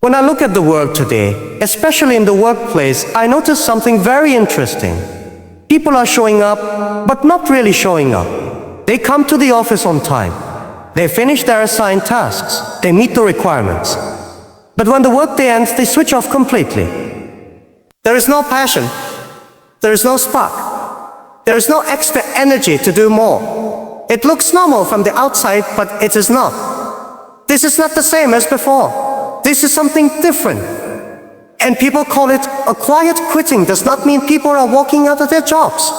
When I look at the world today, especially in the workplace, I notice something very interesting. People are showing up, but not really showing up. They come to the office on time. They finish their assigned tasks. They meet the requirements. But when the workday ends, they switch off completely. There is no passion. There is no spark. There is no extra energy to do more. It looks normal from the outside, but it is not. This is not the same as before. This is something different. And people call it a quiet quitting. Does not mean people are walking out of their jobs.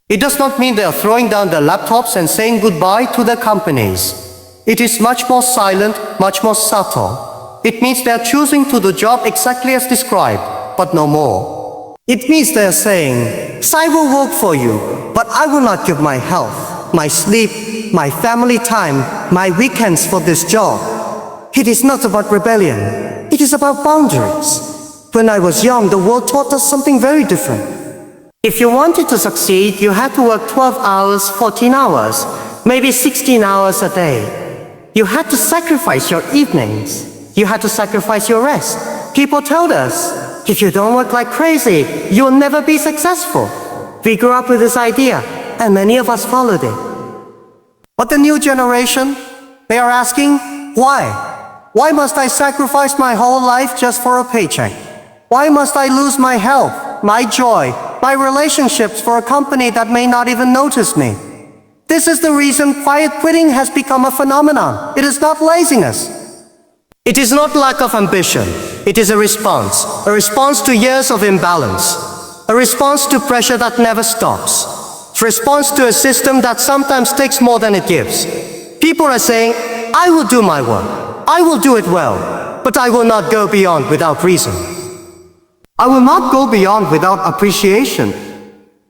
It does not mean they are throwing down their laptops and saying goodbye to their companies. It is much more silent, much more subtle. It means they are choosing to do the job exactly as described, but no more. It means they are saying, I will work for you, but I will not give my health, my sleep, my family time, my weekends for this job. It is not about rebellion. It is about boundaries. When I was young, the world taught us something very different. If you wanted to succeed, you had to work 12 hours, 14 hours, maybe 16 hours a day. You had to sacrifice your evenings. You had to sacrifice your rest. People told us, if you don't work like crazy, you will never be successful. We grew up with this idea, and many of us followed it. But the new generation, they are asking, why? Why must I sacrifice my whole life just for a paycheck? Why must I lose my health, my joy, my relationships for a company that may not even notice me? This is the reason quiet quitting has become a phenomenon. It is not laziness. It is not lack of ambition. It is a response to years of imbalance, a response to pressure that never stops, a response to a system that sometimes takes more than it gives. People are saying, I will do my work. I will do it well, but I will not go beyond without reason. I will not go beyond without appreciation.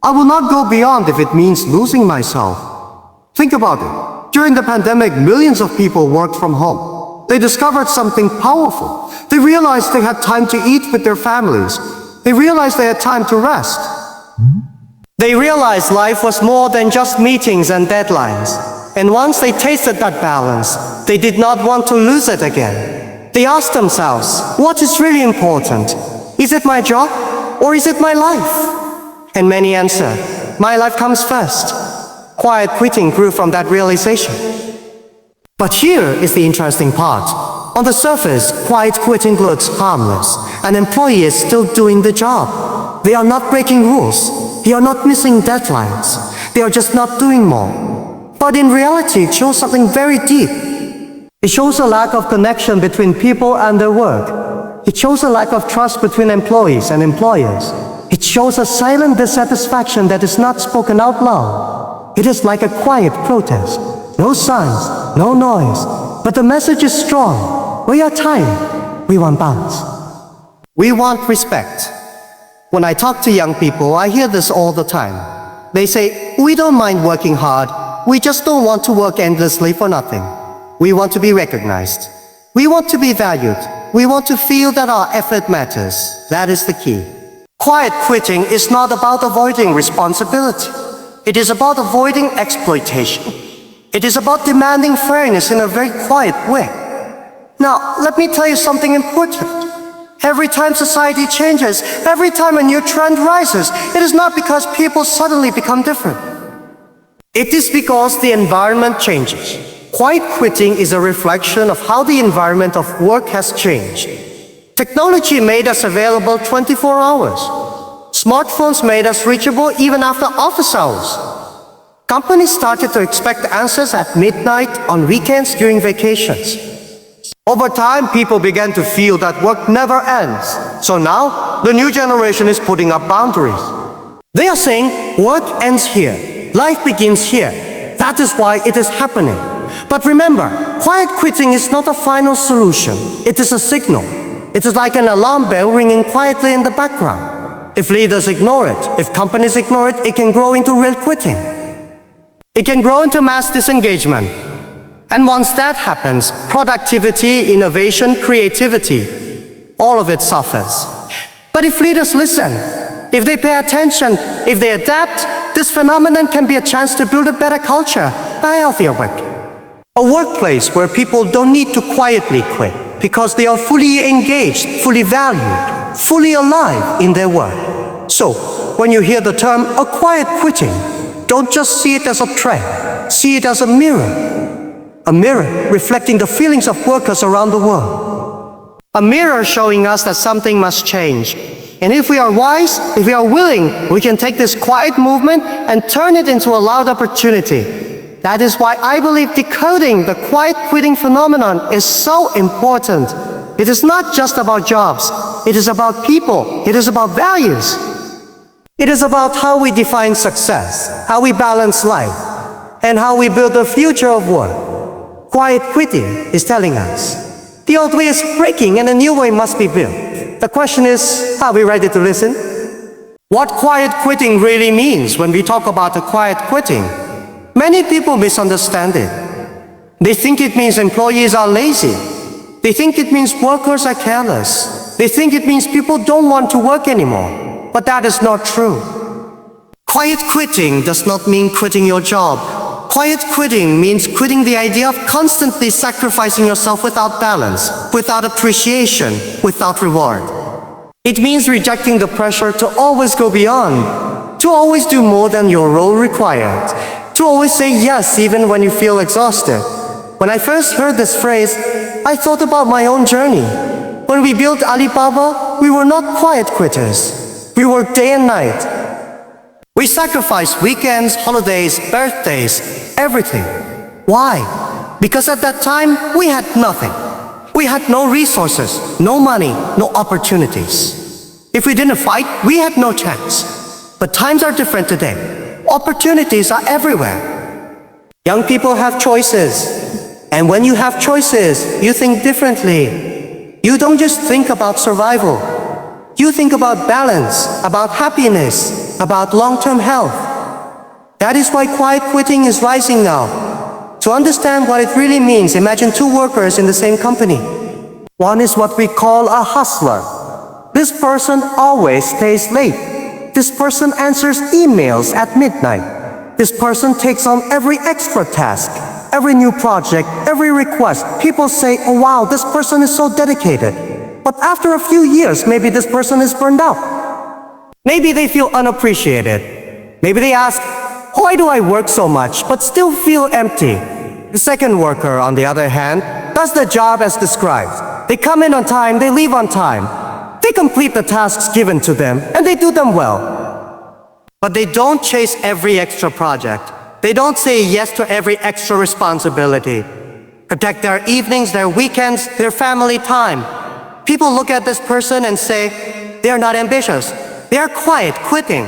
I will not go beyond if it means losing myself. Think about it. During the pandemic, millions of people worked from home. They discovered something powerful. They realized they had time to eat with their families. They realized they had time to rest. They realized life was more than just meetings and deadlines. And once they tasted that balance, they did not want to lose it again. They asked themselves, what is really important? Is it my job or is it my life? And many answered, my life comes first. Quiet quitting grew from that realization. But here is the interesting part. On the surface, quiet quitting looks harmless. An employee is still doing the job. They are not breaking rules. They are not missing deadlines. They are just not doing more. But in reality, it shows something very deep. It shows a lack of connection between people and their work. It shows a lack of trust between employees and employers. It shows a silent dissatisfaction that is not spoken out loud. It is like a quiet protest. No signs, no noise, but the message is strong. We are tired. We want balance. We want respect. When I talk to young people, I hear this all the time. They say, we don't mind working hard. We just don't want to work endlessly for nothing. We want to be recognized. We want to be valued. We want to feel that our effort matters. That is the key. Quiet quitting is not about avoiding responsibility. It is about avoiding exploitation. It is about demanding fairness in a very quiet way. Now, let me tell you something important. Every time society changes, every time a new trend rises, it is not because people suddenly become different. It is because the environment changes. Quiet quitting is a reflection of how the environment of work has changed. Technology made us available 24 hours. Smartphones made us reachable even after office hours. Companies started to expect answers at midnight, on weekends, during vacations. Over time, people began to feel that work never ends. So now, the new generation is putting up boundaries. They are saying, work ends here. Life begins here. That is why it is happening. But remember, quiet quitting is not a final solution. It is a signal. It is like an alarm bell ringing quietly in the background. If leaders ignore it, if companies ignore it, it can grow into real quitting. It can grow into mass disengagement. And once that happens, productivity, innovation, creativity, all of it suffers. But if leaders listen, if they pay attention, if they adapt, this phenomenon can be a chance to build a better culture, a healthier work. A workplace where people don't need to quietly quit. because they are fully engaged, fully valued, fully alive in their work. So, when you hear the term a quiet quitting, don't just see it as a trend, see it as a mirror reflecting the feelings of workers around the world. A mirror showing us that something must change. And if we are wise, if we are willing, we can take this quiet movement and turn it into a loud opportunity. That is why I believe decoding the quiet quitting phenomenon is so important. It is not just about jobs. It is about people. It is about values. It is about how we define success, how we balance life, and how we build the future of work. Quiet quitting is telling us the old way is breaking and a new way must be built. The question is, are we ready to listen? What quiet quitting really means when we talk about the quiet quitting? Many people misunderstand it. They think it means employees are lazy. They think it means workers are careless. They think it means people don't want to work anymore. But that is not true. Quiet quitting does not mean quitting your job. Quiet quitting means quitting the idea of constantly sacrificing yourself without balance, without appreciation, without reward. It means rejecting the pressure to always go beyond, to always do more than your role required, to always say yes even when you feel exhausted. When I first heard this phrase, I thought about my own journey. When we built Alibaba, we were not quiet quitters. We worked day and night. We sacrificed weekends, holidays, birthdays, everything. Why? Because at that time, we had nothing. We had no resources, no money, no opportunities. If we didn't fight, we had no chance. But times are different today. Opportunities are everywhere. Young people have choices. And when you have choices, you think differently. You don't just think about survival. You think about balance, about happiness, about long-term health. That is why quiet quitting is rising now. To understand what it really means, imagine two workers in the same company. One is what we call a hustler. This person always stays late. This person answers emails at midnight. This person takes on every extra task, every new project, every request. People say, oh wow, this person is so dedicated. But after a few years, maybe this person is burned out. Maybe they feel unappreciated. Maybe they ask, why do I work so much but still feel empty? The second worker, on the other hand, does the job as described. They come in on time, they leave on time. They complete the tasks given to them, and they do them well. But they don't chase every extra project. They don't say yes to every extra responsibility. Protect their evenings, their weekends, their family time. People look at this person and say, they are not ambitious. They are quiet, quitting.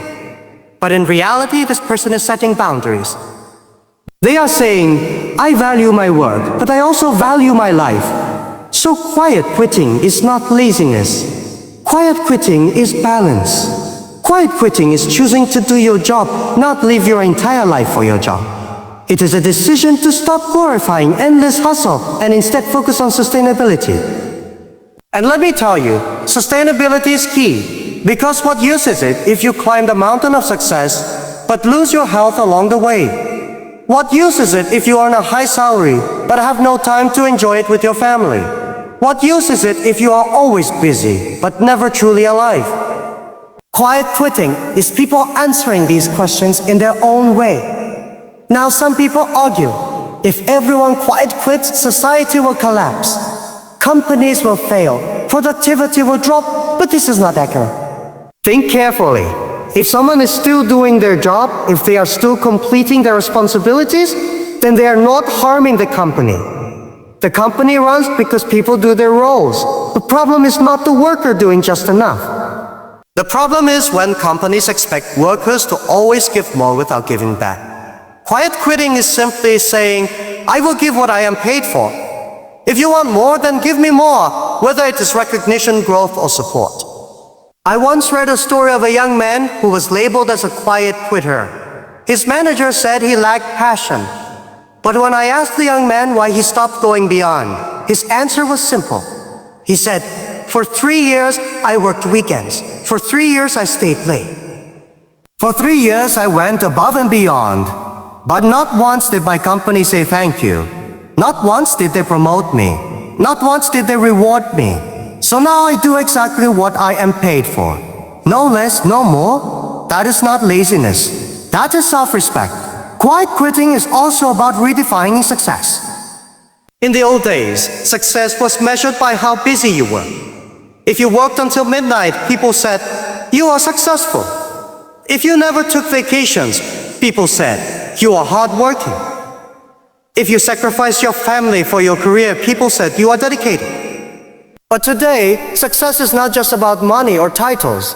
But in reality, this person is setting boundaries. They are saying, I value my work, but I also value my life. So quiet quitting is not laziness. Quiet quitting is balance. Quiet quitting is choosing to do your job, not live your entire life for your job. It is a decision to stop glorifying endless hustle and instead focus on sustainability. And let me tell you, sustainability is key, because what use is it if you climb the mountain of success, but lose your health along the way? What use is it if you earn a high salary, but have no time to enjoy it with your family? What use is it if you are always busy, but never truly alive? Quiet quitting is people answering these questions in their own way. Now some people argue, if everyone quiet quits, society will collapse. Companies will fail, productivity will drop, but this is not accurate. Think carefully. If someone is still doing their job, if they are still completing their responsibilities, then they are not harming the company. The company runs because people do their roles. The problem is not the worker doing just enough. The problem is when companies expect workers to always give more without giving back. Quiet quitting is simply saying, I will give what I am paid for. If you want more, then give me more, whether it is recognition, growth, or support. I once read a story of a young man who was labeled as a quiet quitter. His manager said he lacked passion. But when I asked the young man why he stopped going beyond, his answer was simple. He said, for 3 years, I worked weekends. For 3 years, I stayed late. For 3 years, I went above and beyond. But not once did my company say thank you. Not once did they promote me. Not once did they reward me. So now I do exactly what I am paid for. No less, no more. That is not laziness. That is self-respect. Quiet quitting is also about redefining success. In the old days, success was measured by how busy you were. If you worked until midnight, people said, "You are successful." If you never took vacations, people said, "You are hardworking." If you sacrificed your family for your career, people said, "You are dedicated." But today, success is not just about money or titles.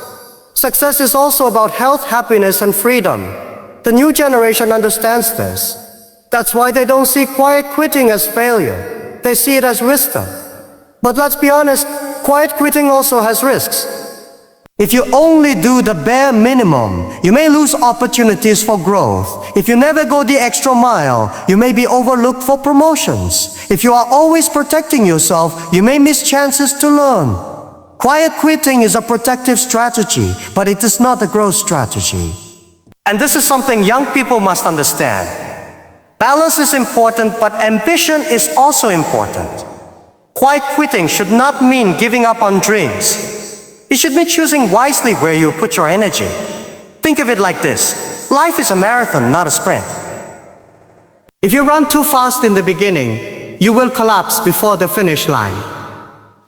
Success is also about health, happiness, and freedom. The new generation understands this. That's why they don't see quiet quitting as failure. They see it as wisdom. But let's be honest, quiet quitting also has risks. If you only do the bare minimum, you may lose opportunities for growth. If you never go the extra mile, you may be overlooked for promotions. If you are always protecting yourself, you may miss chances to learn. Quiet quitting is a protective strategy, but it is not a growth strategy. And this is something young people must understand. Balance is important, but ambition is also important. Quiet quitting should not mean giving up on dreams. It should mean choosing wisely where you put your energy. Think of it like this. Life is a marathon, not a sprint. If you run too fast in the beginning, you will collapse before the finish line.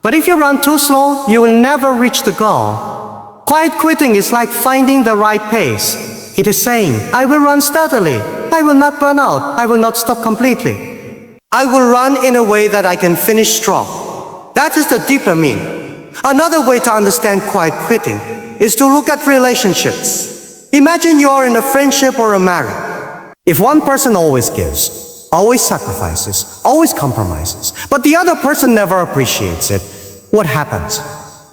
But if you run too slow, you will never reach the goal. Quiet quitting is like finding the right pace. It is saying, I will run steadily. I will not burn out. I will not stop completely. I will run in a way that I can finish strong. That is the deeper meaning. Another way to understand quiet quitting is to look at relationships. Imagine you are in a friendship or a marriage. If one person always gives, always sacrifices, always compromises, but the other person never appreciates it, what happens?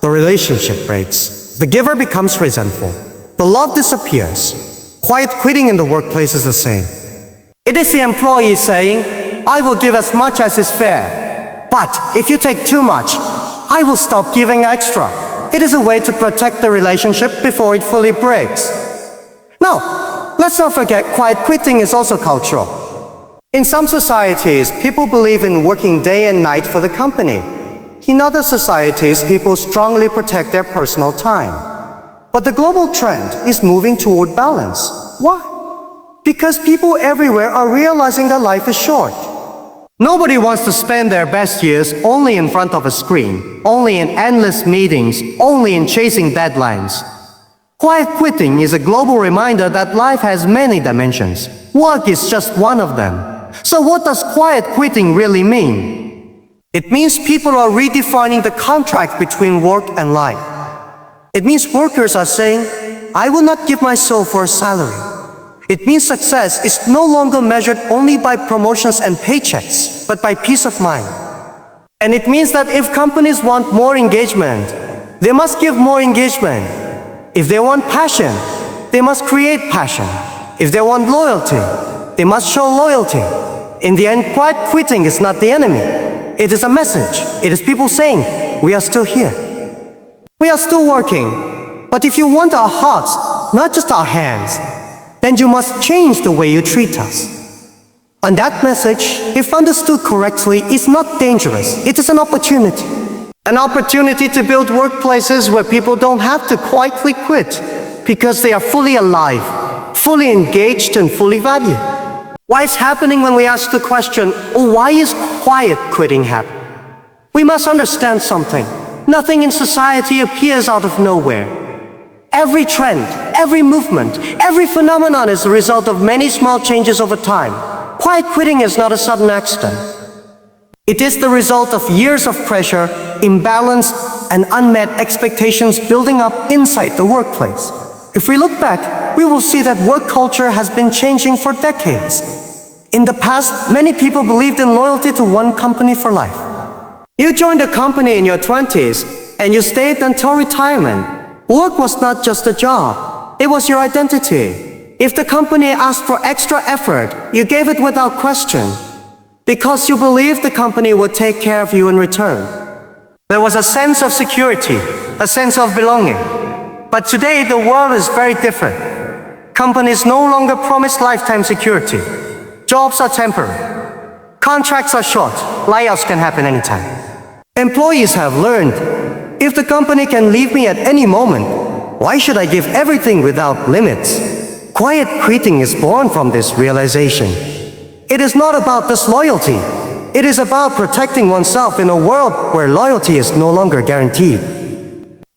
The relationship breaks. The giver becomes resentful. The love disappears. Quiet quitting in the workplace is the same. It is the employee saying, I will give as much as is fair. But if you take too much, I will stop giving extra. It is a way to protect the relationship before it fully breaks. Now, let's not forget quiet quitting is also cultural. In some societies, people believe in working day and night for the company. In other societies, people strongly protect their personal time. But the global trend is moving toward balance. Why? Because people everywhere are realizing that life is short. Nobody wants to spend their best years only in front of a screen, only in endless meetings, only in chasing deadlines. Quiet quitting is a global reminder that life has many dimensions. Work is just one of them. So what does quiet quitting really mean? It means people are redefining the contract between work and life. It means workers are saying, I will not give my soul for a salary. It means success is no longer measured only by promotions and paychecks, but by peace of mind. And it means that if companies want more engagement, they must give more engagement. If they want passion, they must create passion. If they want loyalty, they must show loyalty. In the end, quiet quitting is not the enemy. It is a message. It is people saying, we are still here. We are still working. But if you want our hearts, not just our hands, then you must change the way you treat us. And that message, if understood correctly, is not dangerous. It is an opportunity. An opportunity to build workplaces where people don't have to quietly quit because they are fully alive, fully engaged, and fully valued. Why it's happening when we ask the question, oh, why is quiet quitting happening? We must understand something. Nothing in society appears out of nowhere. Every trend, every movement, every phenomenon is the result of many small changes over time. Quiet quitting is not a sudden accident. It is the result of years of pressure, imbalance, and unmet expectations building up inside the workplace. If we look back, we will see that work culture has been changing for decades. In the past, many people believed in loyalty to one company for life. You joined a company in your 20s, and you stayed until retirement. Work was not just a job, it was your identity. If the company asked for extra effort, you gave it without question, because you believed the company would take care of you in return. There was a sense of security, a sense of belonging. But today, the world is very different. Companies no longer promise lifetime security. Jobs are temporary. Contracts are short. Layoffs can happen anytime. Employees have learned, if the company can leave me at any moment, why should I give everything without limits? Quiet quitting is born from this realization. It is not about disloyalty. It is about protecting oneself in a world where loyalty is no longer guaranteed.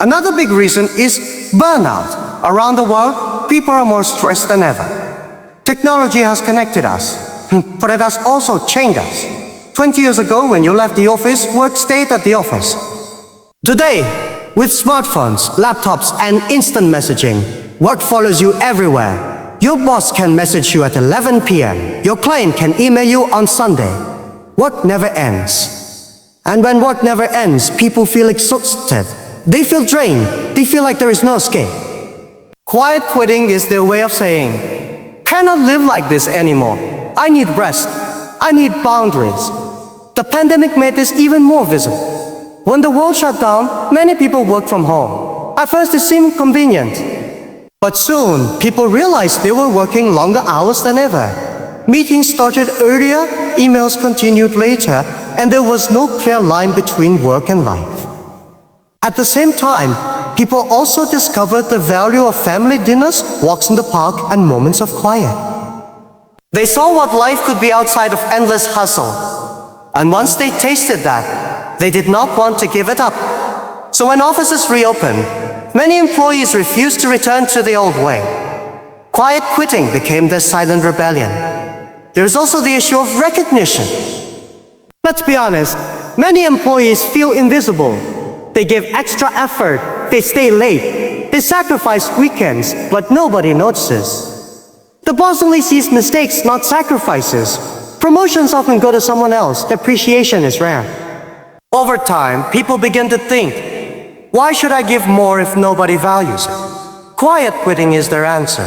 Another big reason is burnout. Around the world, people are more stressed than ever. Technology has connected us, but it has also changed us. 20 years ago, when you left the office, work stayed at the office. Today, with smartphones, laptops, and instant messaging, work follows you everywhere. Your boss can message you at 11 p.m. Your client can email you on Sunday. Work never ends. And when work never ends, people feel exhausted. They feel drained. They feel like there is no escape. Quiet quitting is their way of saying, cannot live like this anymore. I need rest. I need boundaries. The pandemic made this even more visible. When the world shut down, many people worked from home. At first it seemed convenient. But soon, people realized they were working longer hours than ever. Meetings started earlier, emails continued later, and there was no clear line between work and life. At the same time, people also discovered the value of family dinners, walks in the park, and moments of quiet. They saw what life could be outside of endless hustle. And once they tasted that, they did not want to give it up. So when offices reopened, many employees refused to return to the old way. Quiet quitting became their silent rebellion. There is also the issue of recognition. Let's be honest, many employees feel invisible. They give extra effort, they stay late, they sacrifice weekends, but nobody notices. The boss only sees mistakes, not sacrifices. Promotions often go to someone else, appreciation is rare. Over time, people begin to think, why should I give more if nobody values it? Quiet quitting is their answer.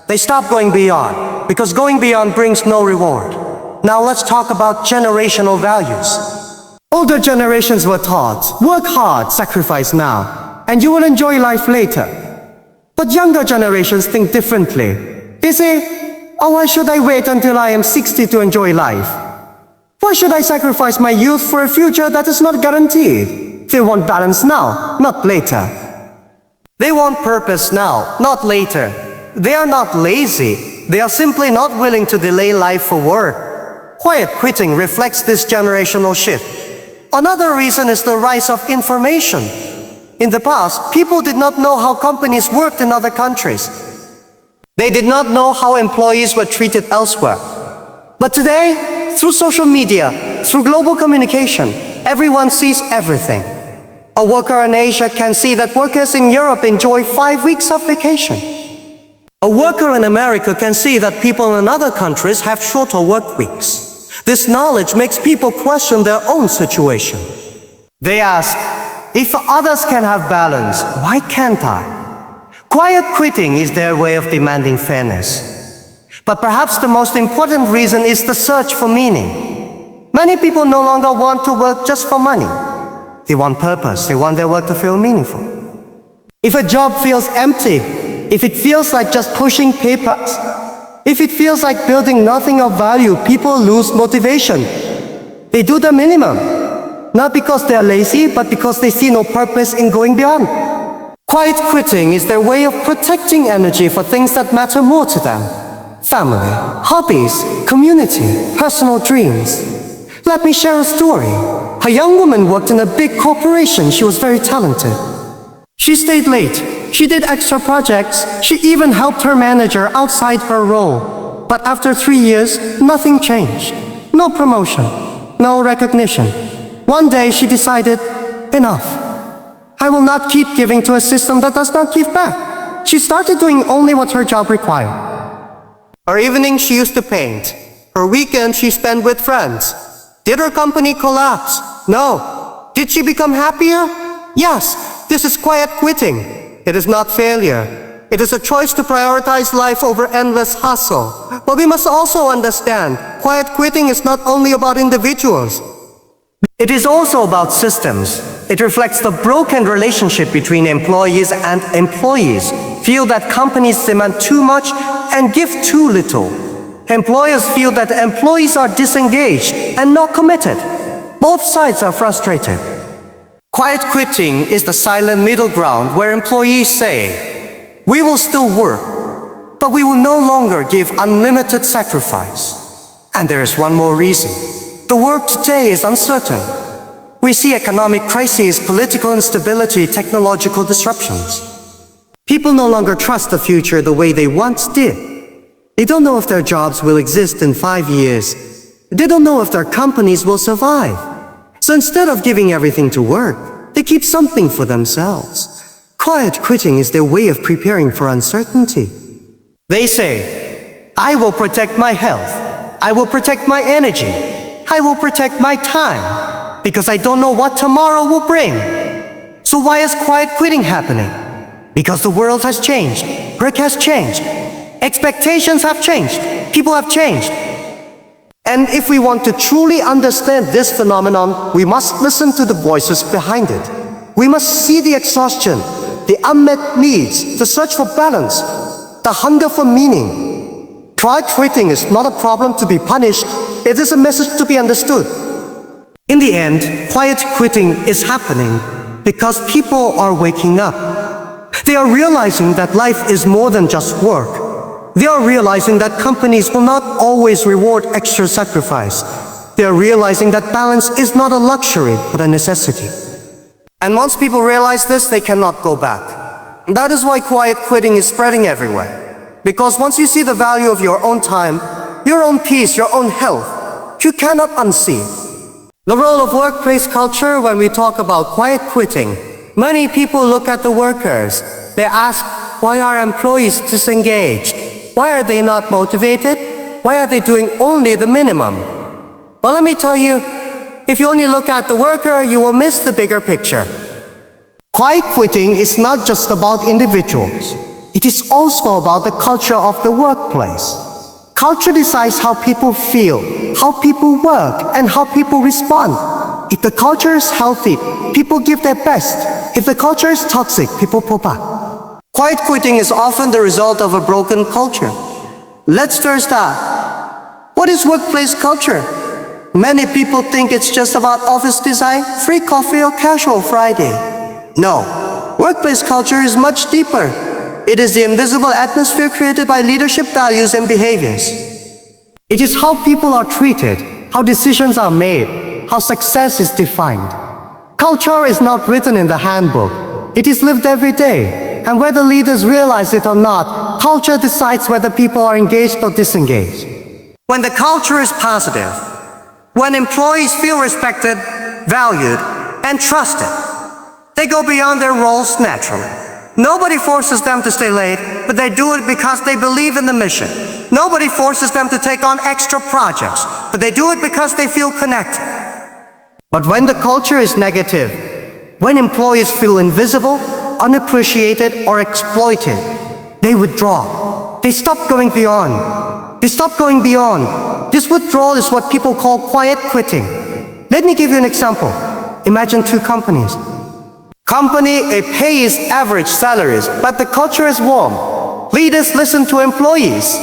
They stop going beyond, because going beyond brings no reward. Now let's talk about generational values. Older generations were taught, work hard, sacrifice now, and you will enjoy life later. But younger generations think differently. They say, oh, why should I wait until I am 60 to enjoy life? Why should I sacrifice my youth for a future that is not guaranteed? They want balance now, not later. They want purpose now, not later. They are not lazy. They are simply not willing to delay life for work. Quiet quitting reflects this generational shift. Another reason is the rise of information. In the past, people did not know how companies worked in other countries. They did not know how employees were treated elsewhere. But today, through social media, through global communication, everyone sees everything. A worker in Asia can see that workers in Europe enjoy 5 weeks of vacation. A worker in America can see that people in other countries have shorter work weeks. This knowledge makes people question their own situation. They ask, if others can have balance, why can't I? Quiet quitting is their way of demanding fairness. But perhaps the most important reason is the search for meaning. Many people no longer want to work just for money. They want purpose. They want their work to feel meaningful. If a job feels empty, if it feels like just pushing papers, if it feels like building nothing of value, people lose motivation. They do the minimum, not because they are lazy, but because they see no purpose in going beyond. Quiet quitting is their way of protecting energy for things that matter more to them. Family, hobbies, community, personal dreams. Let me share a story. A young woman worked in a big corporation. She was very talented. She stayed late. She did extra projects. She even helped her manager outside her role. But after 3 years, nothing changed. No promotion, no recognition. One day she decided, enough. I will not keep giving to a system that does not give back. She started doing only what her job required. Her evenings she used to paint. Her weekends she spent with friends. Did her company collapse? No. Did she become happier? Yes. This is quiet quitting. It is not failure. It is a choice to prioritize life over endless hustle. But we must also understand, quiet quitting is not only about individuals. It is also about systems. It reflects the broken relationship between employees and employees. Feel that companies demand too much and give too little. Employers feel that employees are disengaged and not committed. Both sides are frustrated. Quiet quitting is the silent middle ground where employees say, we will still work, but we will no longer give unlimited sacrifice. And there is one more reason. The work today is uncertain. We see economic crises, political instability, technological disruptions. People no longer trust the future the way they once did. They don't know if their jobs will exist in 5 years. They don't know if their companies will survive. So instead of giving everything to work, they keep something for themselves. Quiet quitting is their way of preparing for uncertainty. They say, I will protect my health. I will protect my energy. I will protect my time. Because I don't know what tomorrow will bring. So why is quiet quitting happening? Because the world has changed. Work has changed. Expectations have changed. People have changed. And if we want to truly understand this phenomenon, we must listen to the voices behind it. We must see the exhaustion, the unmet needs, the search for balance, the hunger for meaning. Quiet quitting is not a problem to be punished, it is a message to be understood. In the end, quiet quitting is happening because people are waking up. They are realizing that life is more than just work. They are realizing that companies will not always reward extra sacrifice. They are realizing that balance is not a luxury, but a necessity. And once people realize this, they cannot go back. And that is why quiet quitting is spreading everywhere. Because once you see the value of your own time, your own peace, your own health, you cannot unsee it. The role of workplace culture when we talk about quiet quitting, many people look at the workers. They ask, why are employees disengaged? Why are they not motivated? Why are they doing only the minimum? Well, let me tell you, if you only look at the worker, you will miss the bigger picture. Quiet quitting is not just about individuals. It is also about the culture of the workplace. Culture decides how people feel, how people work, and how people respond. If the culture is healthy, people give their best. If the culture is toxic, people pull back. Quiet quitting is often the result of a broken culture. Let's first start. What is workplace culture? Many people think it's just about office design, free coffee, or casual Friday. No, workplace culture is much deeper. It is the invisible atmosphere created by leadership values and behaviors. It is how people are treated, how decisions are made, how success is defined. Culture is not written in the handbook. It is lived every day. And whether leaders realize it or not, culture decides whether people are engaged or disengaged. When the culture is positive, when employees feel respected, valued, and trusted, they go beyond their roles naturally. Nobody forces them to stay late, but they do it because they believe in the mission. Nobody forces them to take on extra projects, but they do it because they feel connected. But when the culture is negative, when employees feel invisible, unappreciated, or exploited, they withdraw. They stop going beyond. They stop going beyond. This withdrawal is what people call quiet quitting. Let me give you an example. Imagine two companies. Company pays average salaries, but the culture is warm. Leaders listen to employees.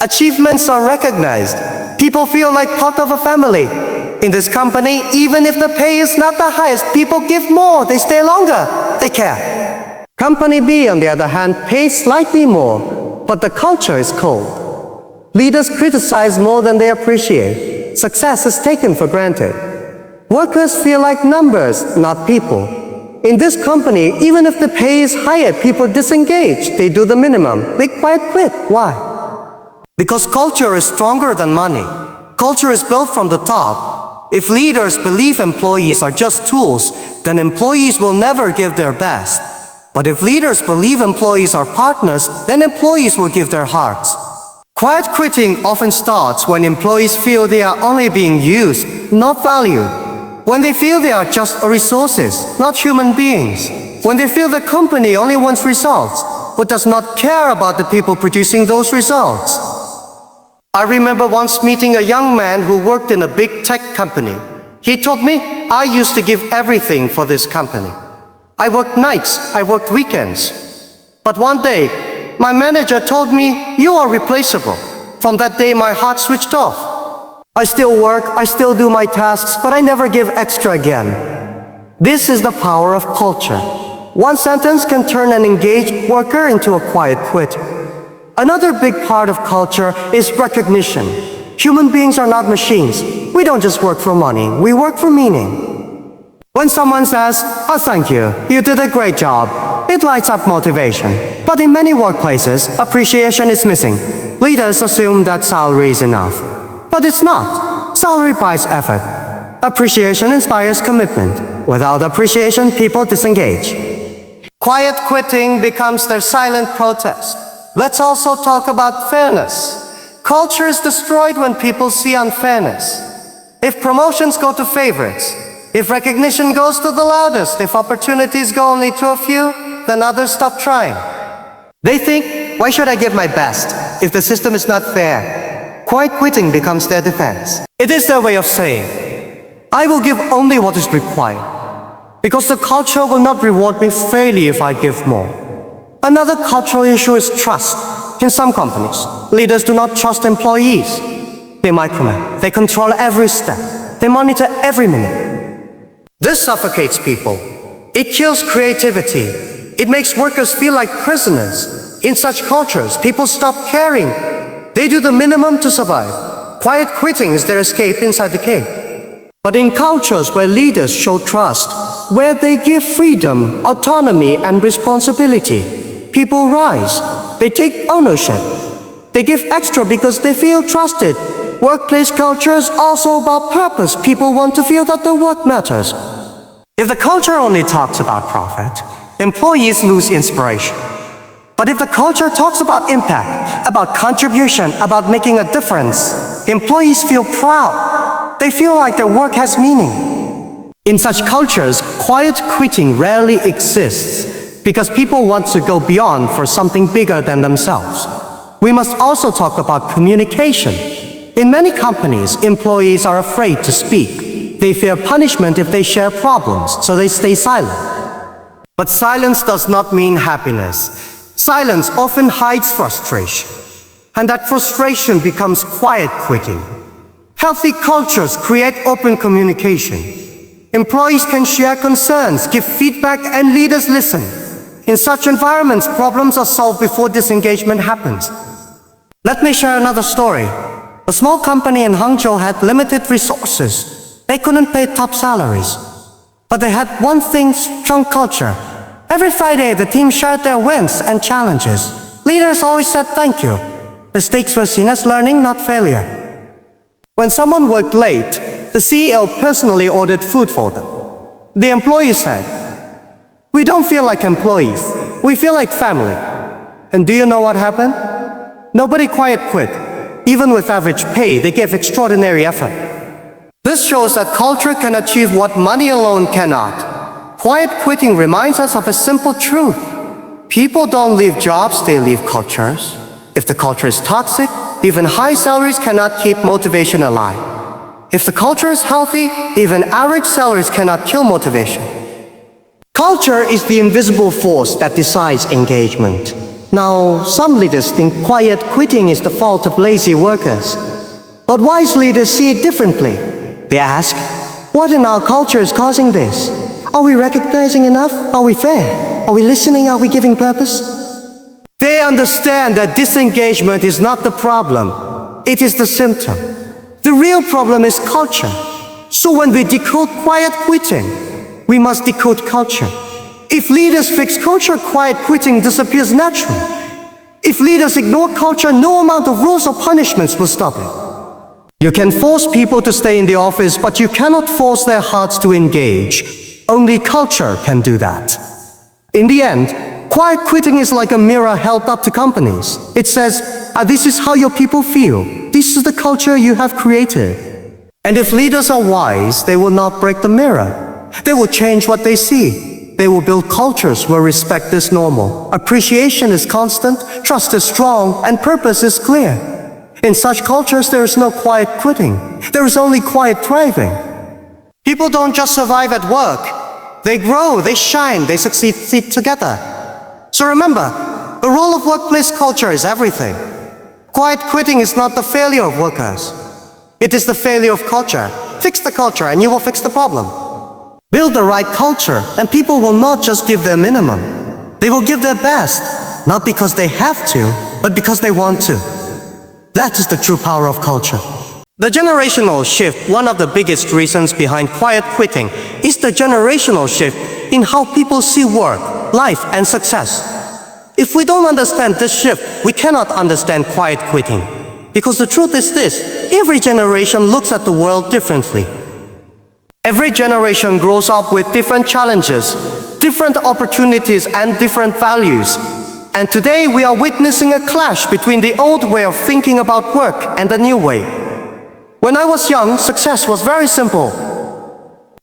Achievements are recognized. People feel like part of a family. In this company, even if the pay is not the highest, people give more, they stay longer, they care. Company B, on the other hand, pays slightly more, but the culture is cold. Leaders criticize more than they appreciate. Success is taken for granted. Workers feel like numbers, not people. In this company, even if the pay is higher, people disengage. They do the minimum. They quiet quit. Why? Because culture is stronger than money. Culture is built from the top. If leaders believe employees are just tools, then employees will never give their best. But if leaders believe employees are partners, then employees will give their hearts. Quiet quitting often starts when employees feel they are only being used, not valued. When they feel they are just resources, not human beings. When they feel the company only wants results, but does not care about the people producing those results. I remember once meeting a young man who worked in a big tech company. He told me, I used to give everything for this company. I worked nights, I worked weekends. But one day, my manager told me, you are replaceable. From that day, my heart switched off. I still work, I still do my tasks, but I never give extra again. This is the power of culture. One sentence can turn an engaged worker into a quiet quitter. Another big part of culture is recognition. Human beings are not machines. We don't just work for money, we work for meaning. When someone says, "Oh, thank you, you did a great job," it lights up motivation. But in many workplaces, appreciation is missing. Leaders assume that salary is enough. But it's not. Salary buys effort. Appreciation inspires commitment. Without appreciation, people disengage. Quiet quitting becomes their silent protest. Let's also talk about fairness. Culture is destroyed when people see unfairness. If promotions go to favorites, if recognition goes to the loudest, if opportunities go only to a few, then others stop trying. They think, why should I give my best if the system is not fair? Quiet quitting becomes their defense. It is their way of saying, I will give only what is required, because the culture will not reward me fairly if I give more. Another cultural issue is trust. In some companies, leaders do not trust employees. They micromanage, they control every step, they monitor every minute. This suffocates people. It kills creativity. It makes workers feel like prisoners. In such cultures, people stop caring. They do the minimum to survive. Quiet quitting is their escape inside the cave. But in cultures where leaders show trust, where they give freedom, autonomy, and responsibility, people rise. They take ownership. They give extra because they feel trusted. Workplace culture is also about purpose. People want to feel that their work matters. If the culture only talks about profit, employees lose inspiration. But if the culture talks about impact, about contribution, about making a difference, employees feel proud. They feel like their work has meaning. In such cultures, quiet quitting rarely exists because people want to go beyond for something bigger than themselves. We must also talk about communication. In many companies, employees are afraid to speak. They fear punishment if they share problems, so they stay silent. But silence does not mean happiness. Silence often hides frustration, and that frustration becomes quiet quitting. Healthy cultures create open communication. Employees can share concerns, give feedback, and leaders listen. In such environments, problems are solved before disengagement happens. Let me share another story. A small company in Hangzhou had limited resources. They couldn't pay top salaries. But they had one thing: strong culture. Every Friday, the team shared their wins and challenges. Leaders always said thank you. Mistakes were seen as learning, not failure. When someone worked late, the CEO personally ordered food for them. The employees said, "We don't feel like employees. We feel like family." And do you know what happened? Nobody quiet quit. Even with average pay, they gave extraordinary effort. This shows that culture can achieve what money alone cannot. Quiet quitting reminds us of a simple truth. People don't leave jobs, they leave cultures. If the culture is toxic, even high salaries cannot keep motivation alive. If the culture is healthy, even average salaries cannot kill motivation. Culture is the invisible force that decides engagement. Now, some leaders think quiet quitting is the fault of lazy workers. But wise leaders see it differently. They ask, what in our culture is causing this? Are we recognizing enough? Are we fair? Are we listening? Are we giving purpose? They understand that disengagement is not the problem. It is the symptom. The real problem is culture. So when we decode quiet quitting, we must decode culture. If leaders fix culture, quiet quitting disappears naturally. If leaders ignore culture, no amount of rules or punishments will stop it. You can force people to stay in the office, but you cannot force their hearts to engage. Only culture can do that. In the end, quiet quitting is like a mirror held up to companies. It says, this is how your people feel. This is the culture you have created. And if leaders are wise, they will not break the mirror. They will change what they see. They will build cultures where respect is normal, appreciation is constant, trust is strong, and purpose is clear. In such cultures, there is no quiet quitting. There is only quiet thriving. People don't just survive at work. They grow, they shine, they succeed together. So remember, the role of workplace culture is everything. Quiet quitting is not the failure of workers. It is the failure of culture. Fix the culture and you will fix the problem. Build the right culture, and people will not just give their minimum. They will give their best, not because they have to, but because they want to. That is the true power of culture. The generational shift, one of the biggest reasons behind quiet quitting, is the generational shift in how people see work, life, and success. If we don't understand this shift, we cannot understand quiet quitting. Because the truth is this, every generation looks at the world differently. Every generation grows up with different challenges, different opportunities, and different values. And today we are witnessing a clash between the old way of thinking about work and the new way. When I was young, success was very simple.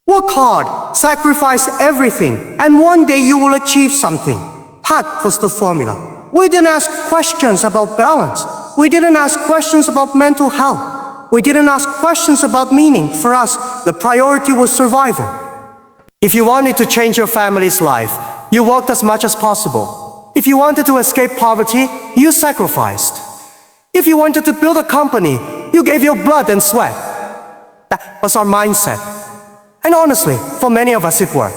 Work hard, sacrifice everything, and one day you will achieve something. That was the formula. We didn't ask questions about balance. We didn't ask questions about mental health. We didn't ask questions about meaning. For us, the priority was survival. If you wanted to change your family's life, you worked as much as possible. If you wanted to escape poverty, you sacrificed. If you wanted to build a company, you gave your blood and sweat. That was our mindset. And honestly, for many of us it worked.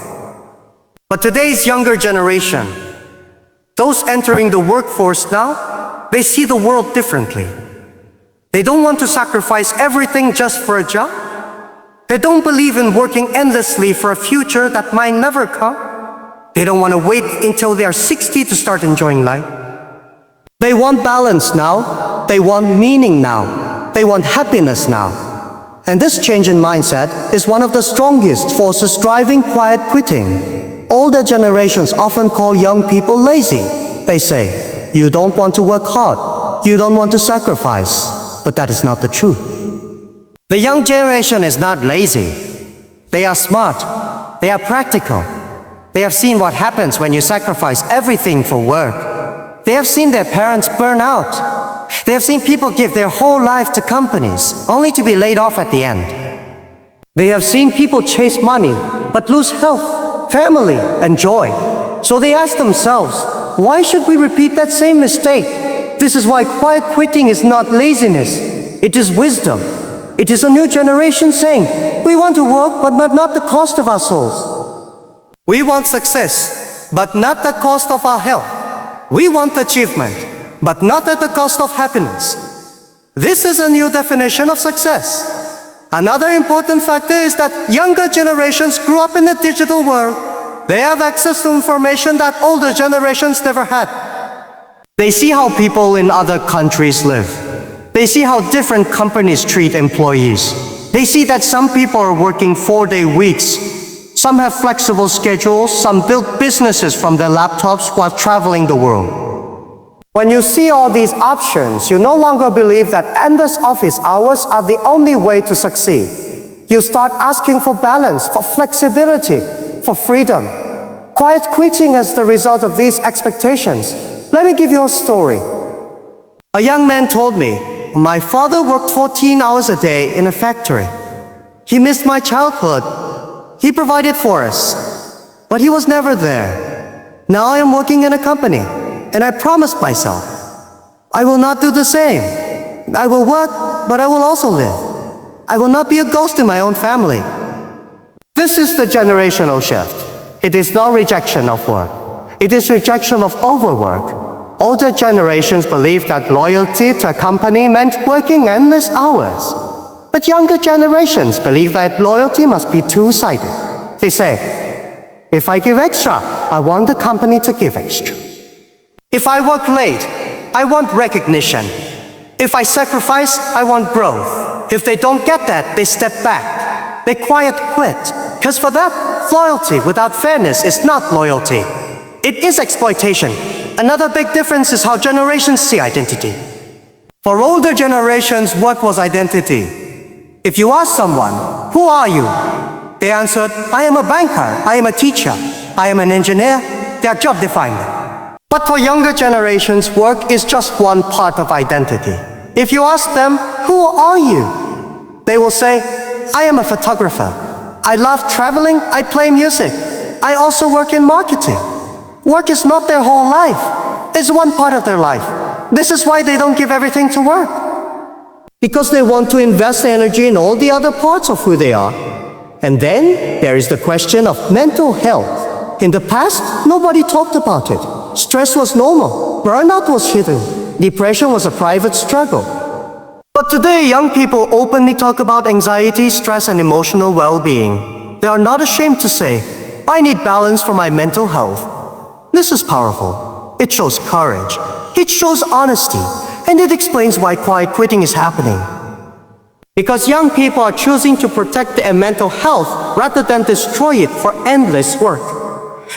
But today's younger generation, those entering the workforce now, they see the world differently. They don't want to sacrifice everything just for a job. They don't believe in working endlessly for a future that might never come. They don't want to wait until they are 60 to start enjoying life. They want balance now. They want meaning now. They want happiness now. And this change in mindset is one of the strongest forces driving quiet quitting. Older generations often call young people lazy. They say, you don't want to work hard. You don't want to sacrifice. But that is not the truth. The young generation is not lazy. They are smart. They are practical. They have seen what happens when you sacrifice everything for work. They have seen their parents burn out. They have seen people give their whole life to companies, only to be laid off at the end. They have seen people chase money, but lose health, family, and joy. So they ask themselves, why should we repeat that same mistake? This is why quiet quitting is not laziness. It is wisdom. It is a new generation saying, we want to work, but not the cost of our souls. We want success, but not the cost of our health. We want achievement, but not at the cost of happiness. This is a new definition of success. Another important factor is that younger generations grew up in the digital world. They have access to information that older generations never had. They see how people in other countries live. They see how different companies treat employees. They see that some people are working 4-day weeks. Some have flexible schedules, some build businesses from their laptops while traveling the world. When you see all these options, you no longer believe that endless office hours are the only way to succeed. You start asking for balance, for flexibility, for freedom. Quiet quitting is the result of these expectations. Let me give you a story. A young man told me, my father worked 14 hours a day in a factory. He missed my childhood. He provided for us, but he was never there. Now I am working in a company, and I promised myself, I will not do the same. I will work, but I will also live. I will not be a ghost in my own family. This is the generational shift. It is not rejection of work. It is rejection of overwork. Older generations believed that loyalty to a company meant working endless hours. But younger generations believe that loyalty must be two-sided. They say, if I give extra, I want the company to give extra. If I work late, I want recognition. If I sacrifice, I want growth. If they don't get that, they step back. They quiet quit. Because for them, loyalty without fairness is not loyalty. It is exploitation. Another big difference is how generations see identity. For older generations, work was identity. If you ask someone, who are you? They answered, I am a banker, I am a teacher, I am an engineer. They are job defined. But for younger generations, work is just one part of identity. If you ask them, who are you? They will say, I am a photographer. I love traveling, I play music. I also work in marketing. Work is not their whole life. It's one part of their life. This is why they don't give everything to work. Because they want to invest energy in all the other parts of who they are. And then there is the question of mental health. In the past, nobody talked about it. Stress was normal. Burnout was hidden. Depression was a private struggle. But today, young people openly talk about anxiety, stress, and emotional well-being. They are not ashamed to say, I need balance for my mental health. This is powerful. It shows courage. It shows honesty. And it explains why quiet quitting is happening. Because young people are choosing to protect their mental health rather than destroy it for endless work.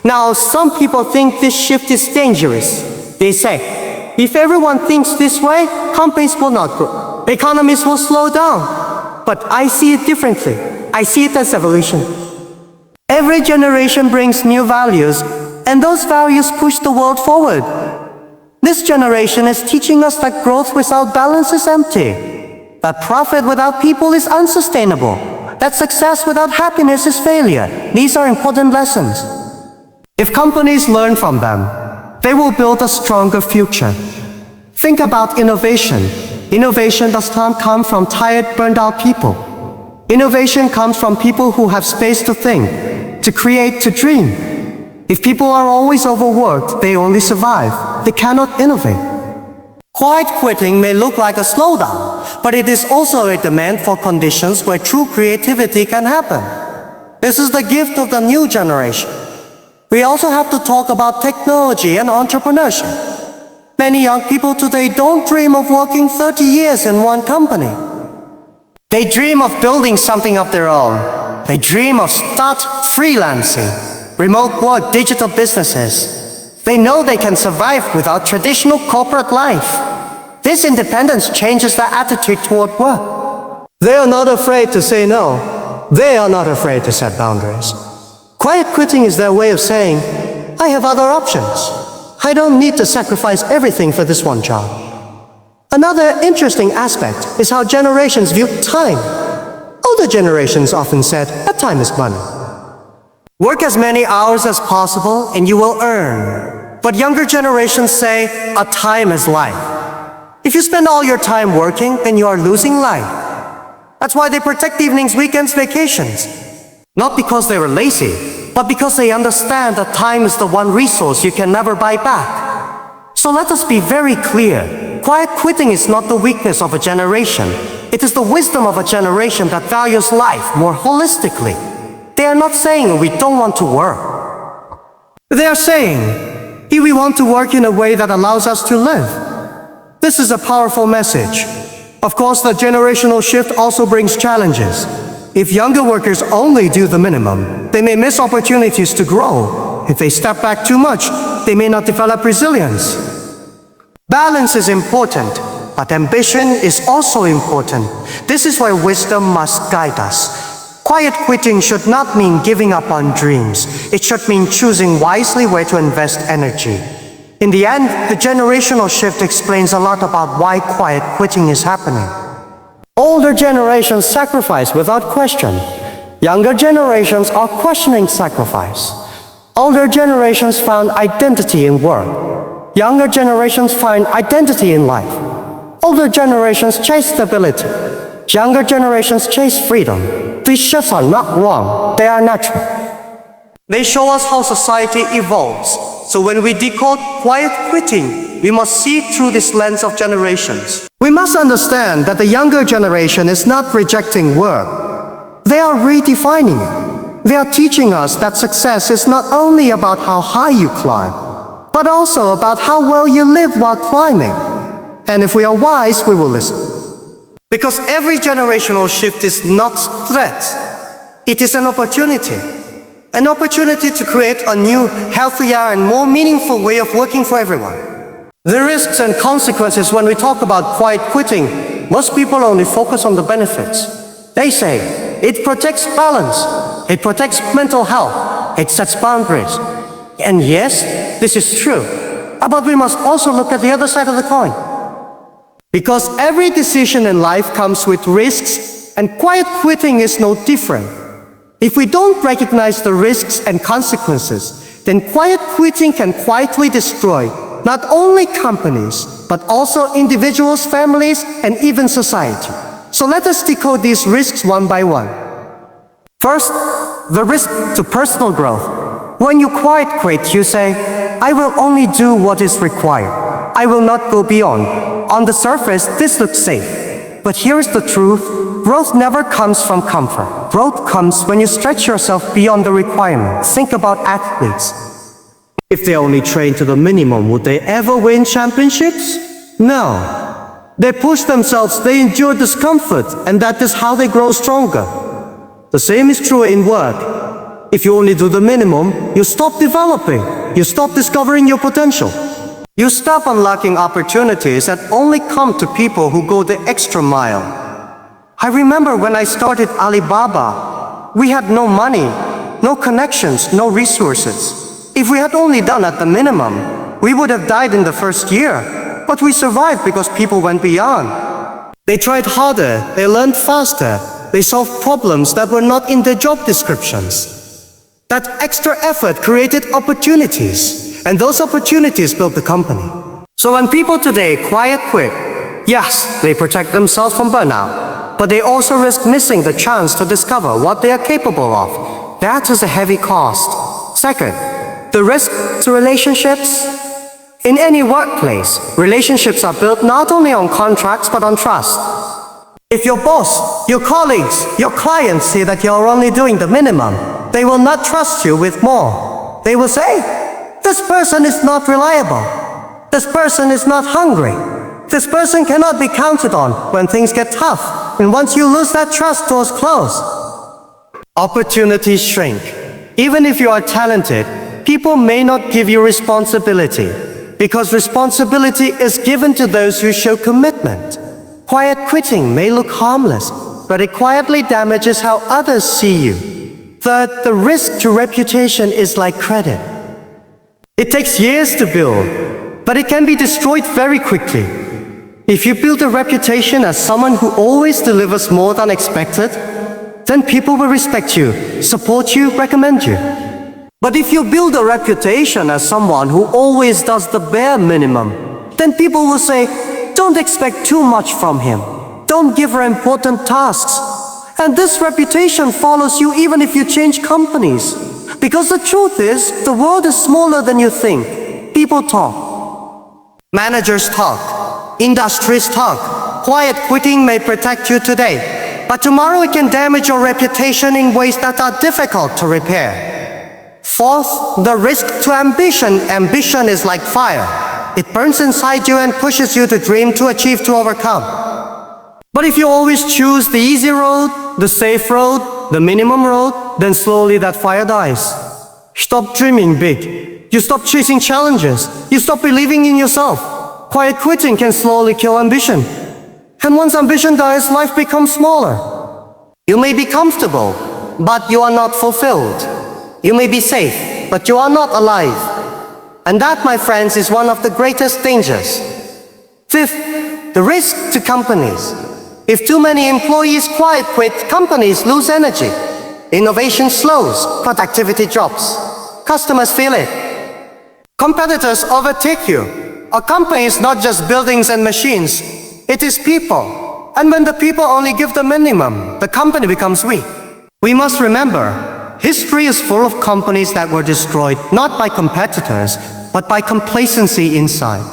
Now, some people think this shift is dangerous. They say, if everyone thinks this way, companies will not grow. Economies will slow down. But I see it differently. I see it as evolution. Every generation brings new values, and those values push the world forward. This generation is teaching us that growth without balance is empty, that profit without people is unsustainable, that success without happiness is failure. These are important lessons. If companies learn from them, they will build a stronger future. Think about innovation. Innovation does not come from tired, burned out people. Innovation comes from people who have space to think, to create, to dream. If people are always overworked, they only survive. They cannot innovate. Quiet quitting may look like a slowdown, but it is also a demand for conditions where true creativity can happen. This is the gift of the new generation. We also have to talk about technology and entrepreneurship. Many young people today don't dream of working 30 years in one company. They dream of building something of their own. They dream of start freelancing, remote work, digital businesses. They know they can survive without traditional corporate life. This independence changes their attitude toward work. They are not afraid to say no. They are not afraid to set boundaries. Quiet quitting is their way of saying, I have other options. I don't need to sacrifice everything for this one job. Another interesting aspect is how generations view time. Older generations often said that time is money. Work as many hours as possible and you will earn. But younger generations say a time is life. If you spend all your time working, then you are losing life. That's why they protect evenings, weekends, vacations. Not because they were lazy, but because they understand that time is the one resource you can never buy back. So let us be very clear. Quiet quitting is not the weakness of a generation. It is the wisdom of a generation that values life more holistically. They are not saying we don't want to work. They are saying, we want to work in a way that allows us to live. This is a powerful message. Of course, the generational shift also brings challenges. If younger workers only do the minimum, they may miss opportunities to grow. If they step back too much, they may not develop resilience. Balance is important, but ambition is also important. This is where wisdom must guide us. Quiet quitting should not mean giving up on dreams. It should mean choosing wisely where to invest energy. In the end, the generational shift explains a lot about why quiet quitting is happening. Older generations sacrifice without question. Younger generations are questioning sacrifice. Older generations found identity in work. Younger generations find identity in life. Older generations chase stability. Younger generations chase freedom. These shifts are not wrong, they are natural. They show us how society evolves. So when we decode quiet quitting, we must see through this lens of generations. We must understand that the younger generation is not rejecting work. They are redefining it. They are teaching us that success is not only about how high you climb, but also about how well you live while climbing. And if we are wise, we will listen. Because every generational shift is not a threat. It is an opportunity. An opportunity to create a new, healthier, and more meaningful way of working for everyone. The risks and consequences when we talk about quiet quitting, most people only focus on the benefits. They say, it protects balance, it protects mental health, it sets boundaries. And yes, this is true. But we must also look at the other side of the coin. Because every decision in life comes with risks, and quiet quitting is no different. If we don't recognize the risks and consequences, then quiet quitting can quietly destroy not only companies, but also individuals, families, and even society. So let us decode these risks one by one. First, the risk to personal growth. When you quiet quit, you say, I will only do what is required. I will not go beyond. On the surface, this looks safe. But here is the truth. Growth never comes from comfort. Growth comes when you stretch yourself beyond the requirements. Think about athletes. If they only train to the minimum, would they ever win championships? No. They push themselves, they endure discomfort, and that is how they grow stronger. The same is true in work. If you only do the minimum, you stop developing. You stop discovering your potential. You stop unlocking opportunities that only come to people who go the extra mile. I remember when I started Alibaba, we had no money, no connections, no resources. If we had only done at the minimum, we would have died in the first year. But we survived because people went beyond. They tried harder, they learned faster, they solved problems that were not in their job descriptions. That extra effort created opportunities, and those opportunities built the company. So when people today quiet quit, yes, they protect themselves from burnout, but they also risk missing the chance to discover what they are capable of. That is a heavy cost. Second, the risk to relationships. In any workplace, relationships are built not only on contracts but on trust. If your boss, your colleagues, your clients see that you're only doing the minimum, they will not trust you with more. They will say, this person is not reliable. This person is not hungry. This person cannot be counted on when things get tough. And once you lose that trust, doors close. Opportunities shrink. Even if you are talented, people may not give you responsibility. Because responsibility is given to those who show commitment. Quiet quitting may look harmless, but it quietly damages how others see you. Third, the risk to reputation is like credit. It takes years to build, but it can be destroyed very quickly. If you build a reputation as someone who always delivers more than expected, then people will respect you, support you, recommend you. But if you build a reputation as someone who always does the bare minimum, then people will say, don't expect too much from him. Don't give her important tasks. And this reputation follows you even if you change companies. Because the truth is, the world is smaller than you think. People talk. Managers talk. Industries talk. Quiet quitting may protect you today, but tomorrow it can damage your reputation in ways that are difficult to repair. Fourth, the risk to ambition. Ambition is like fire. It burns inside you and pushes you to dream, to achieve, to overcome. But if you always choose the easy road, the safe road, the minimum road, then slowly that fire dies. Stop dreaming big. You stop chasing challenges. You stop believing in yourself. Quiet quitting can slowly kill ambition. And once ambition dies, life becomes smaller. You may be comfortable, but you are not fulfilled. You may be safe, but you are not alive. And that, my friends, is one of the greatest dangers. Fifth, the risk to companies. If too many employees quiet quit, companies lose energy. Innovation slows, productivity drops. Customers feel it. Competitors overtake you. A company is not just buildings and machines, it is people. And when the people only give the minimum, the company becomes weak. We must remember, history is full of companies that were destroyed not by competitors, but by complacency inside.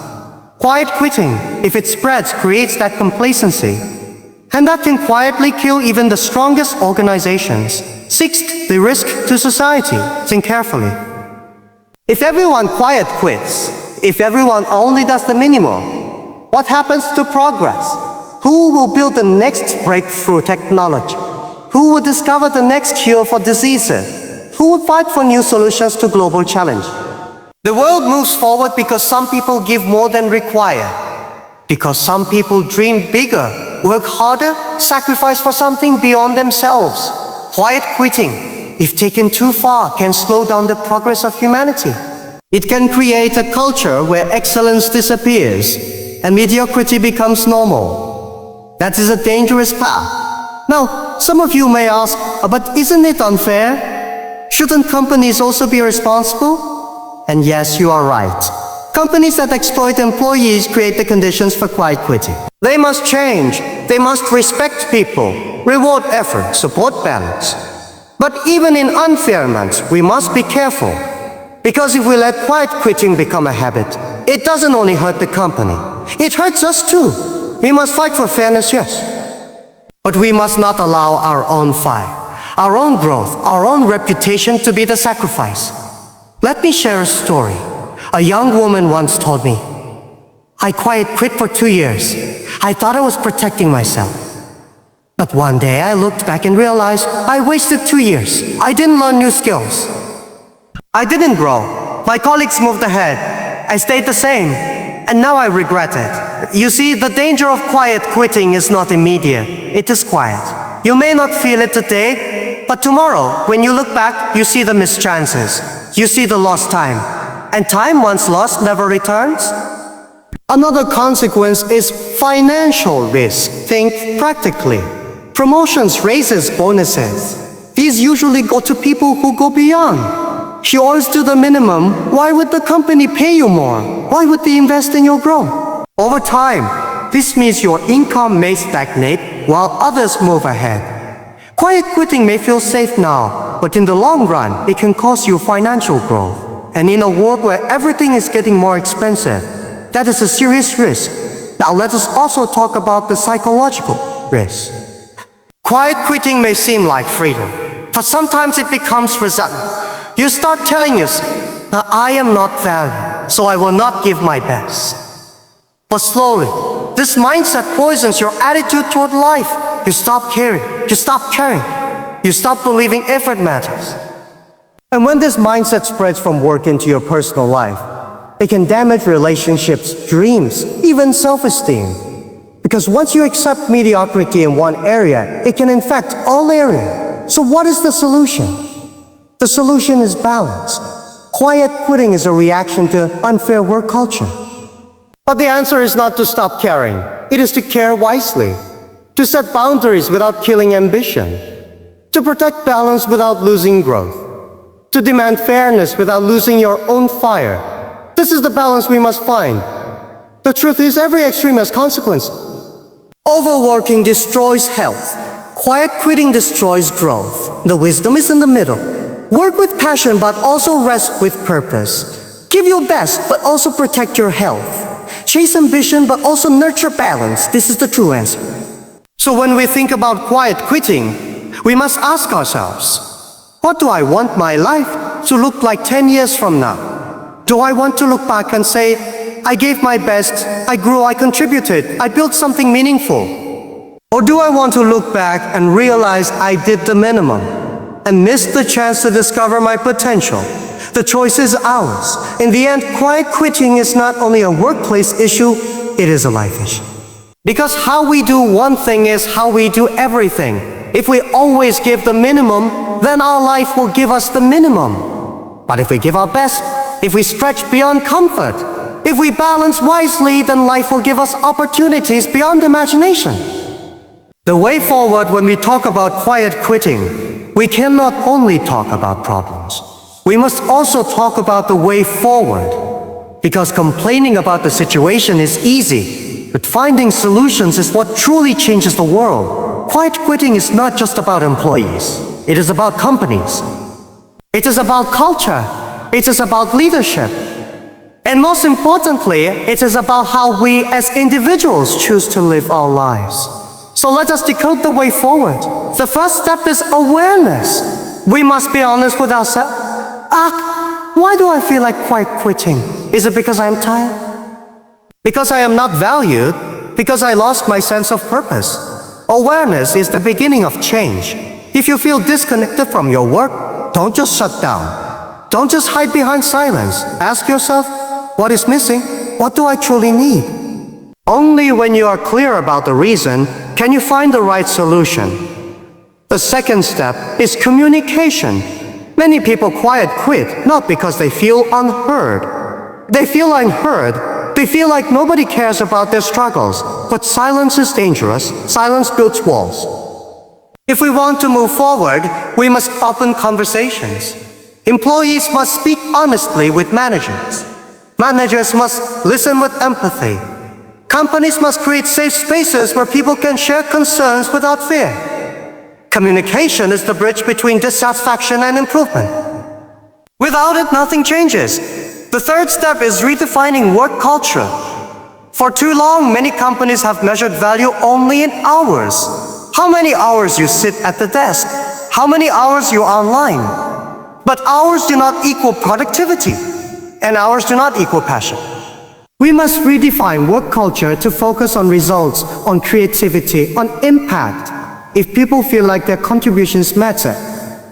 Quiet quitting, if it spreads, creates that complacency. And that can quietly kill even the strongest organizations. Sixth, the risk to society. Think carefully. If everyone quiet quits, if everyone only does the minimum, what happens to progress? Who will build the next breakthrough technology? Who will discover the next cure for diseases? Who will fight for new solutions to global challenge? The world moves forward because some people give more than required. Because some people dream bigger, work harder, sacrifice for something beyond themselves. Quiet quitting, if taken too far, can slow down the progress of humanity. It can create a culture where excellence disappears and mediocrity becomes normal. That is a dangerous path. Now, some of you may ask, but isn't it unfair? Shouldn't companies also be responsible? And yes, you are right. Companies that exploit employees create the conditions for quiet quitting. They must change. They must respect people, reward effort, support balance. But even in unfairness, we must be careful. Because if we let quiet quitting become a habit, it doesn't only hurt the company, it hurts us too. We must fight for fairness, yes. But we must not allow our own fight, our own growth, our own reputation to be the sacrifice. Let me share a story. A young woman once told me, I quiet quit for 2 years. I thought I was protecting myself. But one day I looked back and realized I wasted 2 years. I didn't learn new skills. I didn't grow. My colleagues moved ahead. I stayed the same. And now I regret it. You see, the danger of quiet quitting is not immediate. It is quiet. You may not feel it today, but tomorrow, when you look back, you see the missed chances. You see the lost time. And time once lost never returns. Another consequence is financial risk. Think practically. Promotions, raises, bonuses. These usually go to people who go beyond. You always do the minimum. Why would the company pay you more? Why would they invest in your growth? Over time, this means your income may stagnate while others move ahead. Quiet quitting may feel safe now, but in the long run, it can cost you financial growth. And in a world where everything is getting more expensive, that is a serious risk. Now let us also talk about the psychological risk. Quiet quitting may seem like freedom, but sometimes it becomes resentment. You start telling yourself, now I am not valued, so I will not give my best. But slowly, this mindset poisons your attitude toward life. You stop caring. You stop caring. You stop believing effort matters. And when this mindset spreads from work into your personal life, it can damage relationships, dreams, even self-esteem. Because once you accept mediocrity in one area, it can infect all areas. So what is the solution? The solution is balance. Quiet quitting is a reaction to unfair work culture. But the answer is not to stop caring. It is to care wisely. To set boundaries without killing ambition. To protect balance without losing growth. To demand fairness without losing your own fire. This is the balance we must find. The truth is, every extreme has consequences. Overworking destroys health. Quiet quitting destroys growth. The wisdom is in the middle. Work with passion, but also rest with purpose. Give your best, but also protect your health. Chase ambition, but also nurture balance. This is the true answer. So when we think about quiet quitting, we must ask ourselves, what do I want my life to look like 10 years from now? Do I want to look back and say, I gave my best, I grew, I contributed, I built something meaningful? Or do I want to look back and realize I did the minimum and missed the chance to discover my potential? The choice is ours. In the end, quiet quitting is not only a workplace issue, it is a life issue. Because how we do one thing is how we do everything. If we always give the minimum, then our life will give us the minimum. But if we give our best, if we stretch beyond comfort, if we balance wisely, then life will give us opportunities beyond imagination. The way forward when we talk about quiet quitting, we cannot only talk about problems. We must also talk about the way forward. Because complaining about the situation is easy, but finding solutions is what truly changes the world. Quiet quitting is not just about employees. It is about companies. It is about culture. It is about leadership. And most importantly, it is about how we as individuals choose to live our lives. So let us decode the way forward. The first step is awareness. We must be honest with ourselves. Why do I feel like quiet quitting? Is it because I'm tired? Because I am not valued? Because I lost my sense of purpose? Awareness is the beginning of change. If you feel disconnected from your work, don't just shut down. Don't just hide behind silence. Ask yourself, what is missing? What do I truly need? Only when you are clear about the reason can you find the right solution. The second step is communication. Many people quiet quit not because they feel unheard. They feel unheard. They feel like nobody cares about their struggles. But silence is dangerous. Silence builds walls. If we want to move forward, we must open conversations. Employees must speak honestly with managers. Managers must listen with empathy. Companies must create safe spaces where people can share concerns without fear. Communication is the bridge between dissatisfaction and improvement. Without it, nothing changes. The third step is redefining work culture. For too long, many companies have measured value only in hours. How many hours you sit at the desk? How many hours you're online? But hours do not equal productivity, and hours do not equal passion. We must redefine work culture to focus on results, on creativity, on impact. If people feel like their contributions matter,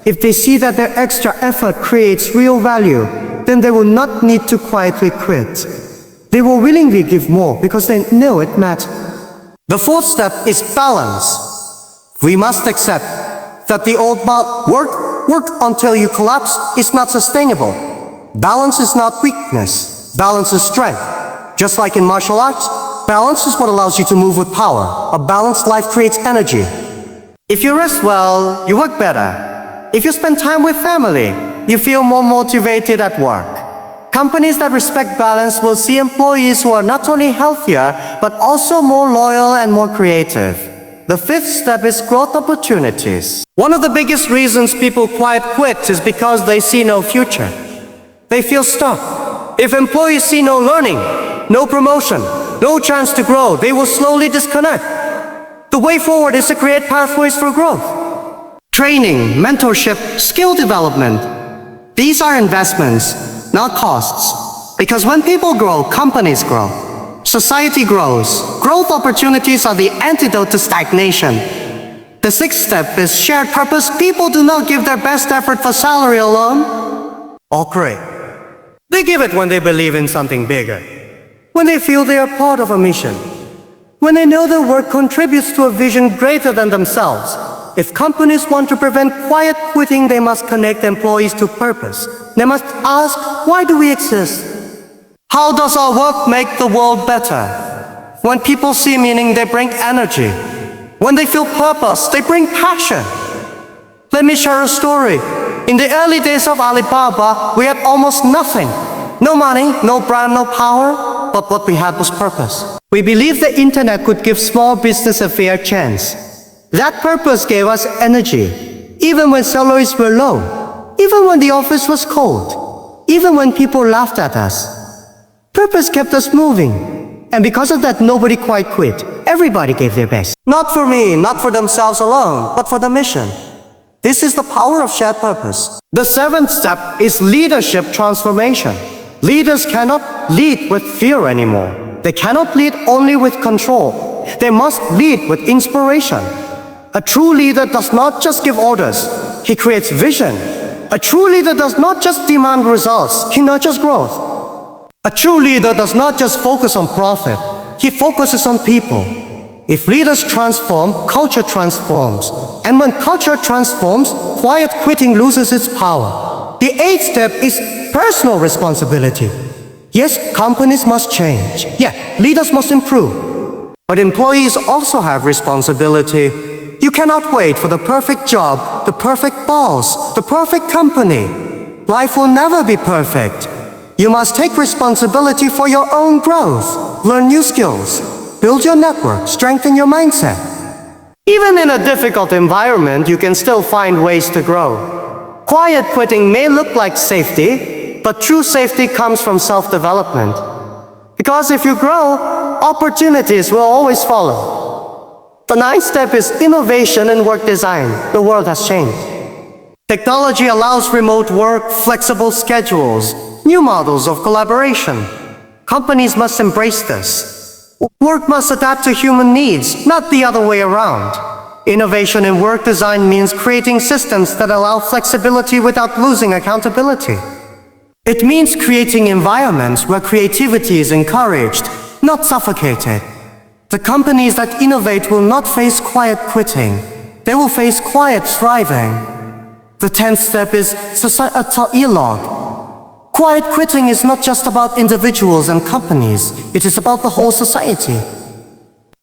if they see that their extra effort creates real value, then they will not need to quietly quit. They will willingly give more because they know it matters. The fourth step is balance. We must accept that the old work until you collapse is not sustainable. Balance is not weakness. Balance is strength. Just like in martial arts, balance is what allows you to move with power. A balanced life creates energy. If you rest well, you work better. If you spend time with family, you feel more motivated at work. Companies that respect balance will see employees who are not only healthier, but also more loyal and more creative. The fifth step is growth opportunities. One of the biggest reasons people quiet quit is because they see no future. They feel stuck. If employees see no learning, no promotion, no chance to grow, they will slowly disconnect. The way forward is to create pathways for growth. Training, mentorship, skill development. These are investments, not costs. Because when people grow, companies grow. Society grows. Growth opportunities are the antidote to stagnation. The sixth step is shared purpose. People do not give their best effort for salary alone. Or great. They give it when they believe in something bigger. When they feel they are part of a mission. When they know their work contributes to a vision greater than themselves. If companies want to prevent quiet quitting, they must connect employees to purpose. They must ask, why do we exist? How does our work make the world better? When people see meaning, they bring energy. When they feel purpose, they bring passion. Let me share a story. In the early days of Alibaba, we had almost nothing. No money, no brand, no power, but what we had was purpose. We believed the internet could give small business a fair chance. That purpose gave us energy, even when salaries were low, even when the office was cold, even when people laughed at us. Purpose kept us moving, and because of that, nobody quite quit. Everybody gave their best. Not for me, not for themselves alone, but for the mission. This is the power of shared purpose. The seventh step is leadership transformation. Leaders cannot lead with fear anymore. They cannot lead only with control. They must lead with inspiration. A true leader does not just give orders. He creates vision. A true leader does not just demand results. He nurtures growth. A true leader does not just focus on profit. He focuses on people. If leaders transform, culture transforms. And when culture transforms, quiet quitting loses its power. The eighth step is personal responsibility. Yes, companies must change. Yeah, leaders must improve. But employees also have responsibility. You cannot wait for the perfect job, the perfect boss, the perfect company. Life will never be perfect. You must take responsibility for your own growth. Learn new skills. Build your network. Strengthen your mindset. Even in a difficult environment, you can still find ways to grow. Quiet quitting may look like safety, but true safety comes from self-development. Because if you grow, opportunities will always follow. The ninth step is innovation in work design. The world has changed. Technology allows remote work, flexible schedules, new models of collaboration. Companies must embrace this. Work must adapt to human needs, not the other way around. Innovation in work design means creating systems that allow flexibility without losing accountability. It means creating environments where creativity is encouraged, not suffocated. The companies that innovate will not face quiet quitting. They will face quiet thriving. The 10th step is societal elogue. Quiet quitting is not just about individuals and companies. It is about the whole society.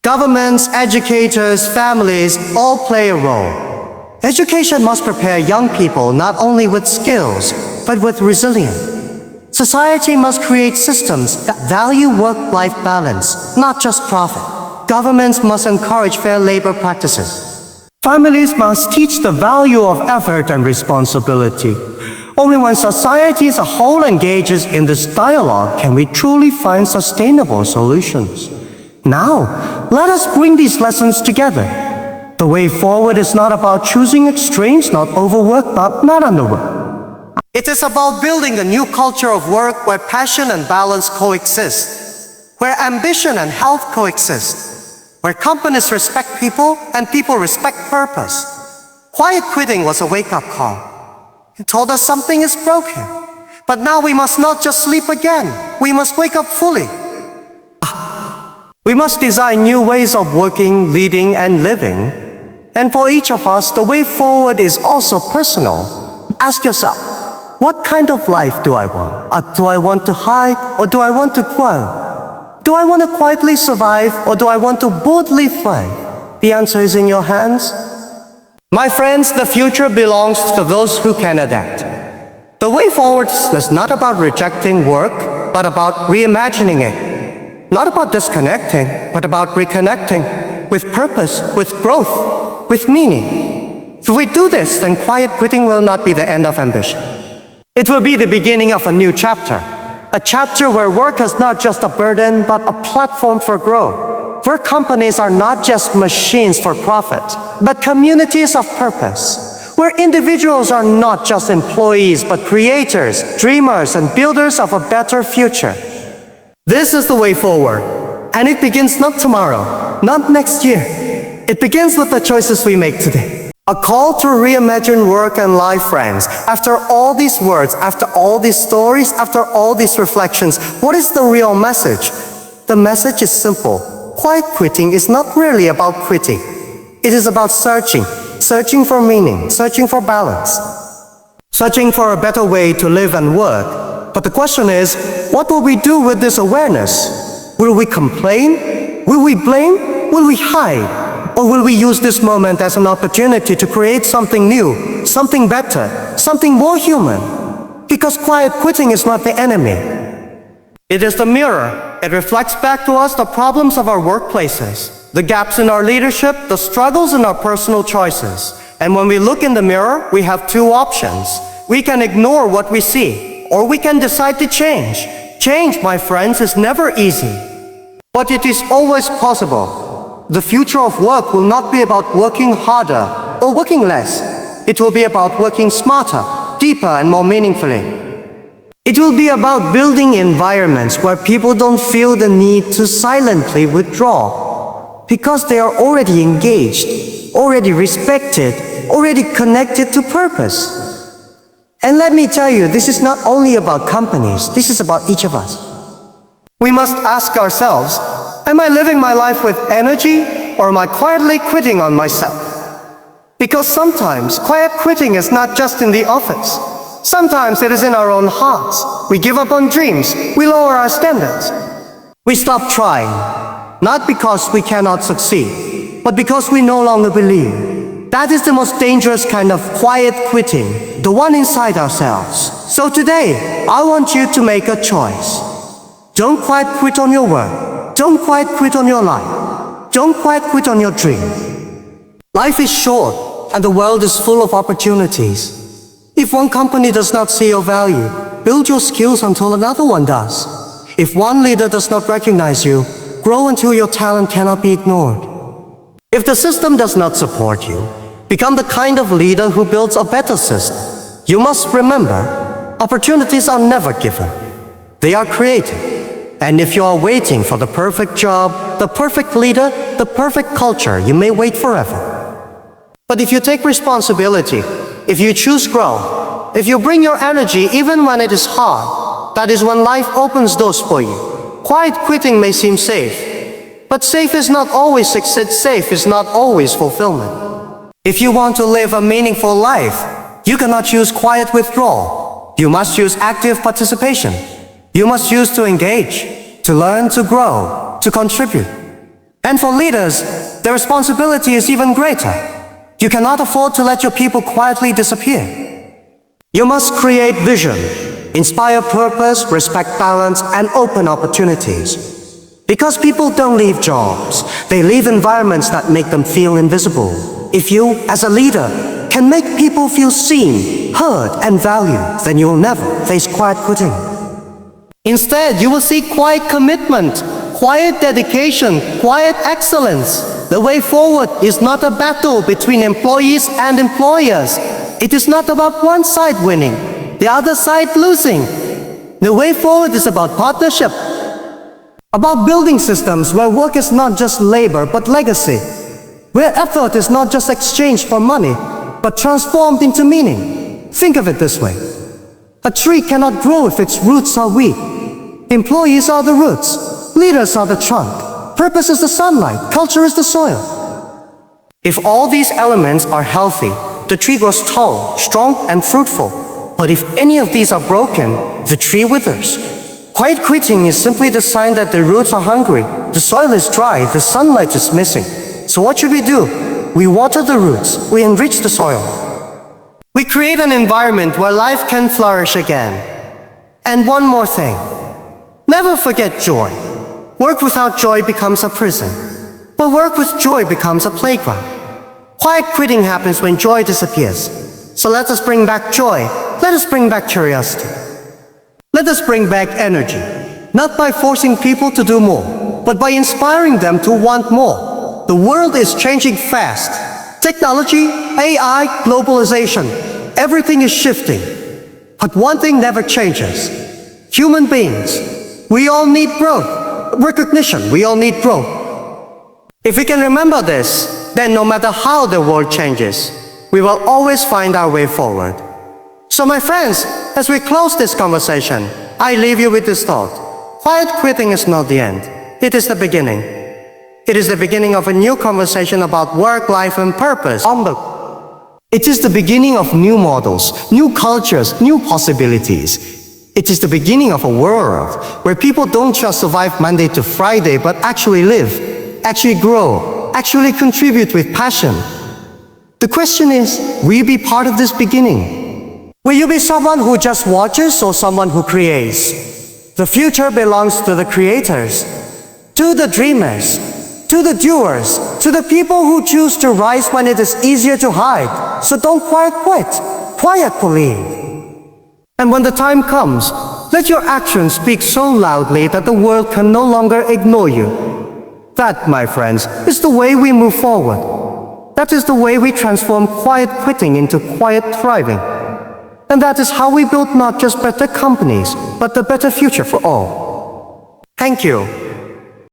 Governments, educators, families all play a role. Education must prepare young people not only with skills, but with resilience. Society must create systems that value work-life balance, not just profit. Governments must encourage fair labor practices. Families must teach the value of effort and responsibility. Only when society as a whole engages in this dialogue can we truly find sustainable solutions. Now, let us bring these lessons together. The way forward is not about choosing extremes, not overwork, but not underwork. It is about building a new culture of work where passion and balance coexist, where ambition and health coexist, where companies respect people and people respect purpose. Quiet quitting was a wake-up call. It told us something is broken. But now we must not just sleep again. We must wake up fully. We must design new ways of working, leading, and living. And for each of us, the way forward is also personal. Ask yourself, what kind of life do I want? Do I want to hide or do I want to grow? Do I want to quietly survive or do I want to boldly thrive? The answer is in your hands. My friends, the future belongs to those who can adapt. The way forward is not about rejecting work, but about reimagining it. Not about disconnecting, but about reconnecting with purpose, with growth, with meaning. If we do this, then quiet quitting will not be the end of ambition. It will be the beginning of a new chapter. A chapter where work is not just a burden, but a platform for growth. Where companies are not just machines for profit, but communities of purpose. Where individuals are not just employees, but creators, dreamers, and builders of a better future. This is the way forward. And it begins not tomorrow, not next year. It begins with the choices we make today. A call to reimagine work and life, friends. After all these words, after all these stories, after all these reflections, what is the real message? The message is simple. Quiet quitting is not really about quitting. It is about searching for meaning, searching for balance, searching for a better way to live and work. But the question is, what will we do with this awareness? Will we complain? Will we blame? Will we hide? Or will we use this moment as an opportunity to create something new, something better, something more human? Because quiet quitting is not the enemy. It is the mirror. It reflects back to us the problems of our workplaces, the gaps in our leadership, the struggles in our personal choices. And when we look in the mirror, we have two options. We can ignore what we see, or we can decide to change. Change, my friends, is never easy, but it is always possible. The future of work will not be about working harder or working less. It will be about working smarter, deeper, and more meaningfully. It will be about building environments where people don't feel the need to silently withdraw, because they are already engaged, already respected, already connected to purpose. And let me tell you, this is not only about companies, this is about each of us. We must ask ourselves, am I living my life with energy, or am I quietly quitting on myself? Because sometimes quiet quitting is not just in the office. Sometimes it is in our own hearts. We give up on dreams. We lower our standards. We stop trying, not because we cannot succeed, but because we no longer believe. That is the most dangerous kind of quiet quitting, the one inside ourselves. So today, I want you to make a choice. Don't quite quit on your work. Don't quite quit on your life. Don't quite quit on your dream. Life is short, and the world is full of opportunities. If one company does not see your value, build your skills until another one does. If one leader does not recognize you, grow until your talent cannot be ignored. If the system does not support you, become the kind of leader who builds a better system. You must remember, opportunities are never given. They are created. And if you are waiting for the perfect job, the perfect leader, the perfect culture, you may wait forever. But if you take responsibility, if you choose growth, if you bring your energy even when it is hard, that is when life opens doors for you. Quiet quitting may seem safe, but safe is not always success, safe is not always fulfillment. If you want to live a meaningful life, you cannot choose quiet withdrawal. You must choose active participation. You must choose to engage, to learn, to grow, to contribute. And for leaders, the responsibility is even greater. You cannot afford to let your people quietly disappear. You must create vision, inspire purpose, respect balance, and open opportunities. Because people don't leave jobs, they leave environments that make them feel invisible. If you, as a leader, can make people feel seen, heard, and valued, then you'll never face quiet quitting. Instead, you will see quiet commitment, quiet dedication, quiet excellence. The way forward is not a battle between employees and employers. It is not about one side winning, the other side losing. The way forward is about partnership, about building systems where work is not just labor but legacy, where effort is not just exchanged for money but transformed into meaning. Think of it this way. A tree cannot grow if its roots are weak. Employees are the roots, leaders are the trunk, purpose is the sunlight, culture is the soil. If all these elements are healthy, the tree grows tall, strong, and fruitful. But if any of these are broken, the tree withers. Quiet quitting is simply the sign that the roots are hungry, the soil is dry, the sunlight is missing. So what should we do? We water the roots, we enrich the soil. We create an environment where life can flourish again. And one more thing. Never forget joy. Work without joy becomes a prison, but work with joy becomes a playground. Quiet quitting happens when joy disappears. So let us bring back joy. Let us bring back curiosity. Let us bring back energy, not by forcing people to do more, but by inspiring them to want more. The world is changing fast. Technology, AI, globalization, everything is shifting. But one thing never changes. Human beings. We all need growth. Recognition, we all need growth. If we can remember this, then no matter how the world changes, we will always find our way forward. So my friends, as we close this conversation, I leave you with this thought. Quiet quitting is not the end. It is the beginning. It is the beginning of a new conversation about work, life, and purpose. It is the beginning of new models, new cultures, new possibilities. It is the beginning of a world where people don't just survive Monday to Friday, but actually live, actually grow, actually contribute with passion. The question is, will you be part of this beginning? Will you be someone who just watches or someone who creates? The future belongs to the creators, to the dreamers, to the doers, to the people who choose to rise when it is easier to hide. So don't quiet quit, quietly. And when the time comes, let your actions speak so loudly that the world can no longer ignore you. That, my friends, is the way we move forward. That is the way we transform quiet quitting into quiet thriving. And that is how we build not just better companies, but the better future for all. Thank you.